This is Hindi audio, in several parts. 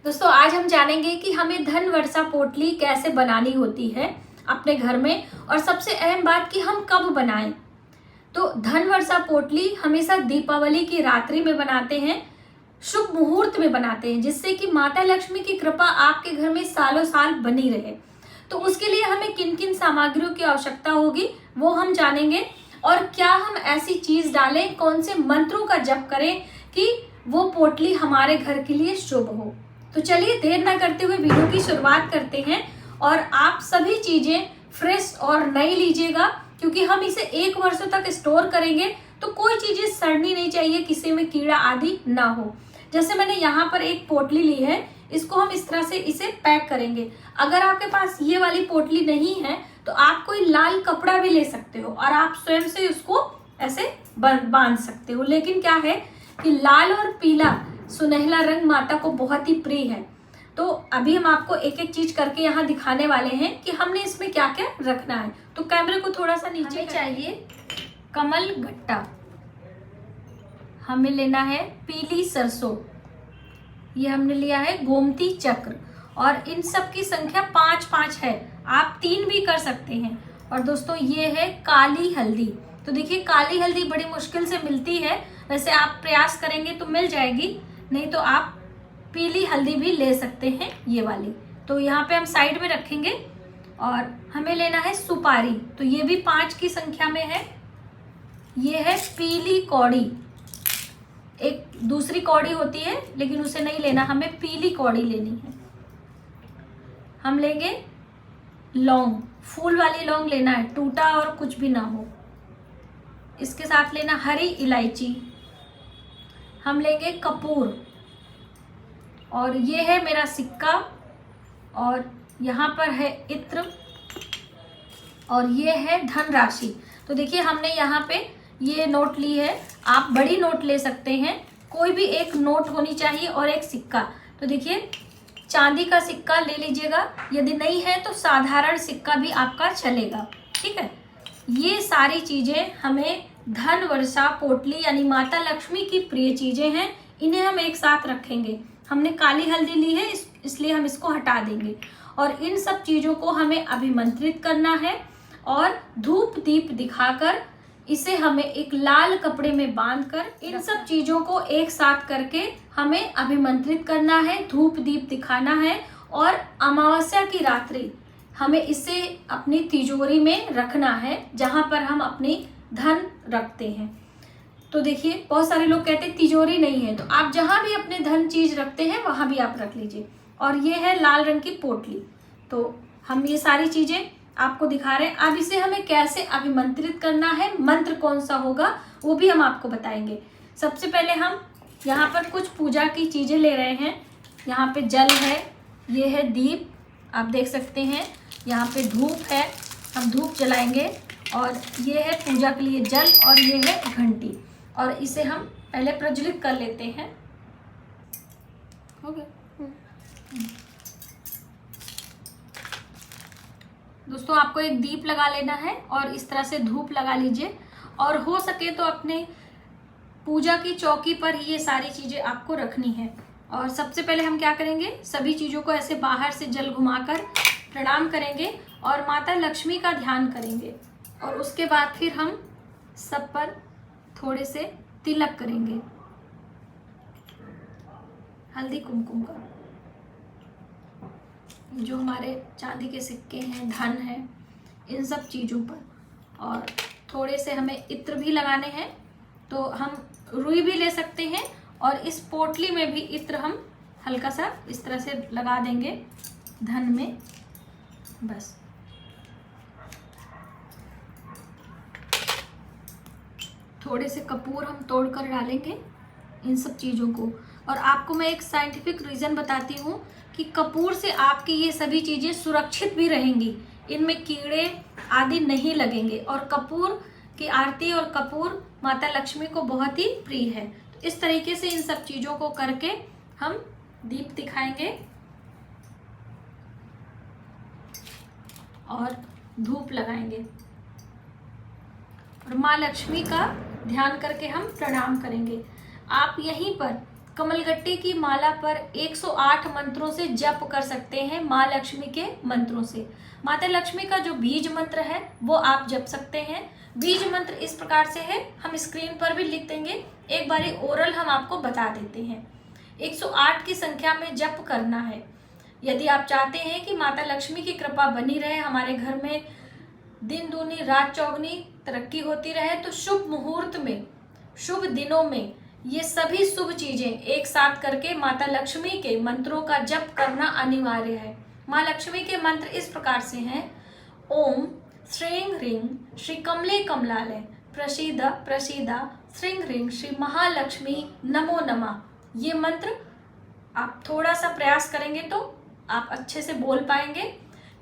दोस्तों आज हम जानेंगे कि हमें धन वर्षा पोटली कैसे बनानी होती है अपने घर में, और सबसे अहम बात कि हम कब बनाएं। तो धन वर्षा पोटली हमेशा दीपावली की रात्रि में बनाते हैं, शुभ मुहूर्त में बनाते हैं, जिससे कि माता लक्ष्मी की कृपा आपके घर में सालों साल बनी रहे। तो उसके लिए हमें किन किन सामग्रियों की आवश्यकता होगी वो हम जानेंगे, और क्या हम ऐसी चीज डालें, कौन से मंत्रों का जप करें कि वो पोटली हमारे घर के लिए शुभ हो। तो चलिए देर ना करते हुए वीडियो की शुरुआत करते हैं। और आप सभी चीजें फ्रेश और नई लीजिएगा, क्योंकि हम इसे 1 वर्ष तक स्टोर करेंगे, तो कोई चीजें सड़नी नहीं चाहिए, किसी में कीड़ा आदि ना हो। जैसे मैंने यहाँ पर एक पोटली ली है, इसको हम इस तरह से इसे पैक करेंगे। अगर आपके पास ये वाली पोटली नहीं है तो आप कोई लाल कपड़ा भी ले सकते हो और आप स्वयं से उसको ऐसे बांध सकते हो। लेकिन क्या है कि लाल और पीला सुनहला रंग माता को बहुत ही प्रिय है। तो अभी हम आपको एक एक चीज करके यहाँ दिखाने वाले हैं कि हमने इसमें क्या क्या रखना है। तो कैमरे को थोड़ा सा नीचे चाहिए कमल गट्टा, हमें लेना है पीली सरसों, ये हमने लिया है गोमती चक्र, और इन सब की संख्या 5-5 है, आप 3 भी कर सकते हैं। और दोस्तों ये है काली हल्दी। तो देखिए काली हल्दी बड़ी मुश्किल से मिलती है, वैसे आप प्रयास करेंगे तो मिल जाएगी, नहीं तो आप पीली हल्दी भी ले सकते हैं ये वाली। तो यहाँ पे हम साइड में रखेंगे। और हमें लेना है सुपारी, तो ये भी 5 की संख्या में है। ये है पीली कौड़ी, एक दूसरी कौड़ी होती है लेकिन उसे नहीं लेना, हमें पीली कौड़ी लेनी है। हम लेंगे लौंग, फूल वाली लौंग लेना है, टूटा और कुछ भी ना हो। इसके साथ लेना हरी इलायची, हम लेंगे कपूर, और ये है मेरा सिक्का, और यहाँ पर है इत्र, और ये है धनराशि। तो देखिए हमने यहाँ पे ये नोट ली है, आप बड़ी नोट ले सकते हैं, कोई भी एक नोट होनी चाहिए और एक सिक्का। तो देखिए चांदी का सिक्का ले लीजिएगा, यदि नहीं है तो साधारण सिक्का भी आपका चलेगा, ठीक है। ये सारी चीजें हमें धन वर्षा पोटली यानी माता लक्ष्मी की प्रिय चीजें हैं, इन्हें हम एक साथ रखेंगे। हमने काली हल्दी ली है इसलिए हम इसको हटा देंगे, और इन सब चीजों को हमें अभिमंत्रित करना है, और धूप दीप दिखाकर इसे हमें एक लाल कपड़े में बांधकर इन सब चीजों को एक साथ करके हमें अभिमंत्रित करना है, धूप दीप दिखाना है, और अमावस्या की रात्रि हमें इसे अपनी तिजोरी में रखना है, जहां पर हम अपनी धन रखते हैं। तो देखिए बहुत सारे लोग कहते हैं तिजोरी नहीं है, तो आप जहां भी अपने धन चीज रखते हैं वहां भी आप रख लीजिए। और ये है लाल रंग की पोटली। तो हम ये सारी चीजें आपको दिखा रहे हैं। अब इसे हमें कैसे अभिमंत्रित करना है, मंत्र कौन सा होगा वो भी हम आपको बताएंगे। सबसे पहले हम यहाँ पर कुछ पूजा की चीजें ले रहे हैं। यहाँ पे जल है, ये है दीप, आप देख सकते हैं, यहाँ पे धूप है, हम धूप जलाएंगे, और ये है पूजा के लिए जल, और ये है घंटी, और इसे हम पहले प्रज्वलित कर लेते हैं। हो गया। दोस्तों आपको एक दीप लगा लेना है और इस तरह से धूप लगा लीजिए, और हो सके तो अपने पूजा की चौकी पर ही ये सारी चीजें आपको रखनी है। और सबसे पहले हम क्या करेंगे, सभी चीजों को ऐसे बाहर से जल घुमाकर प्रणाम करेंगे और माता लक्ष्मी का ध्यान करेंगे, और उसके बाद फिर हम सब पर थोड़े से तिलक करेंगे हल्दी कुमकुम का। जो हमारे चांदी के सिक्के हैं, धन है, इन सब चीज़ों पर, और थोड़े से हमें इत्र भी लगाने हैं, तो हम रुई भी ले सकते हैं, और इस पोटली में भी इत्र हम हल्का सा इस तरह से लगा देंगे धन में, बस। थोड़े से कपूर हम तोड़कर डालेंगे इन सब चीज़ों को। और आपको मैं एक साइंटिफिक रीज़न बताती हूँ कि कपूर से आपकी ये सभी चीज़ें सुरक्षित भी रहेंगी, इनमें कीड़े आदि नहीं लगेंगे। और कपूर की आरती और कपूर माता लक्ष्मी को बहुत ही प्रिय है। तो इस तरीके से इन सब चीज़ों को करके हम दीप दिखाएंगे और धूप लगाएंगे, और माँ लक्ष्मी का ध्यान करके हम प्रणाम करेंगे। आप यहीं पर कमलगट्टे की माला पर 108 मंत्रों से जप कर सकते हैं, माँ लक्ष्मी के मंत्रों से। माता लक्ष्मी का जो बीज मंत्र है वो आप जप सकते हैं। बीज मंत्र इस प्रकार से है, हम स्क्रीन पर भी लिख देंगे, एक बारी ओरल हम आपको बता देते हैं। 108 की संख्या में जप करना है। यदि आप चाहते हैं कि माता लक्ष्मी की कृपा बनी रहे, हमारे घर में दिन दूनी रात चौगनी तरक्की होती रहे, तो शुभ मुहूर्त में, शुभ दिनों में ये सभी शुभ चीजें एक साथ करके माता लक्ष्मी के मंत्रों का जप करना अनिवार्य है। माँ लक्ष्मी के मंत्र इस प्रकार से हैं। ओम श्रीं ह्रीं श्री कमले कमलालय प्रसीद प्रसीदा श्रीं ह्रीं श्री महालक्ष्मी नमो नमः। ये मंत्र आप थोड़ा सा प्रयास करेंगे तो आप अच्छे से बोल पाएंगे।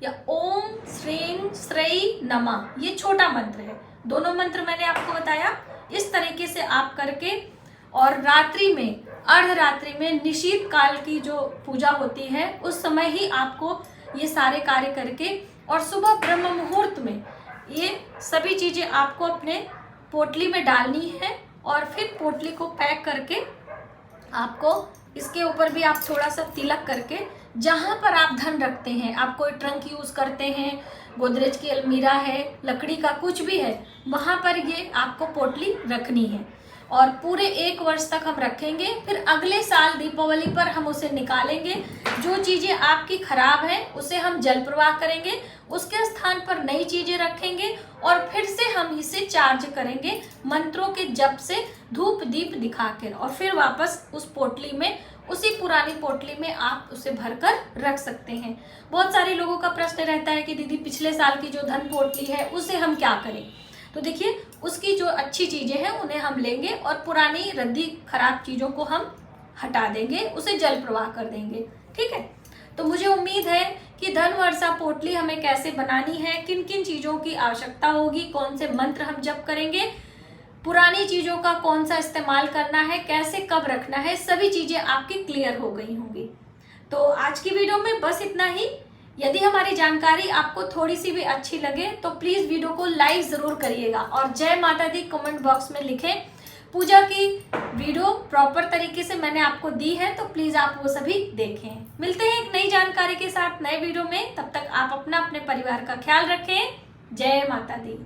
या ओम श्रीं श्री नमः, ये छोटा मंत्र है। दोनों मंत्र मैंने आपको बताया। इस तरीके से आप करके, और रात्रि में, अर्धरात्रि में, निशीत काल की जो पूजा होती है उस समय ही आपको ये सारे कार्य करके, और सुबह ब्रह्म मुहूर्त में ये सभी चीजें आपको अपने पोटली में डालनी है। और फिर पोटली को पैक करके आपको इसके ऊपर भी आप थोड़ा सा तिलक करके, जहां पर आप धन रखते हैं, आप कोई ट्रंक यूज करते हैं, गोदरेज की अलमीरा है, लकड़ी का कुछ भी है, वहां पर ये आपको पोटली रखनी है। और पूरे 1 वर्ष तक हम रखेंगे। फिर अगले साल दीपावली पर हम उसे निकालेंगे। जो चीजें आपकी खराब हैं उसे हम जल प्रवाह करेंगे, उसके स्थान पर नई चीजें रखेंगे और फिर से हम इसे चार्ज करेंगे मंत्रों के जप से, धूप दीप दिखाकर, और फिर वापस उस पोटली में, उसी पुरानी पोटली में आप उसे भरकर रख सकते हैं। बहुत सारे लोगों का प्रश्न रहता है कि दीदी पिछले साल की जो धन पोटली है उसे हम क्या करें। तो देखिए, उसकी जो अच्छी चीजें हैं उन्हें हम लेंगे और पुरानी रद्दी खराब चीजों को हम हटा देंगे, उसे जल प्रवाह कर देंगे। ठीक है, तो मुझे उम्मीद है कि धन वर्षा पोटली हमें कैसे बनानी है, किन किन चीजों की आवश्यकता होगी, कौन से मंत्र हम जप करेंगे, पुरानी चीजों का कौन सा इस्तेमाल करना है, कैसे कब रखना है, सभी चीजें आपकी क्लियर हो गई होंगी। तो आज की वीडियो में बस इतना ही। यदि हमारी जानकारी आपको थोड़ी सी भी अच्छी लगे तो प्लीज वीडियो को लाइक जरूर करिएगा और जय माता दी कमेंट बॉक्स में लिखें। पूजा की वीडियो प्रॉपर तरीके से मैंने आपको दी है, तो प्लीज आप वो सभी देखें। मिलते हैं एक नई जानकारी के साथ नए वीडियो में। तब तक आप अपना, अपने परिवार का ख्याल रखें। जय माता दी।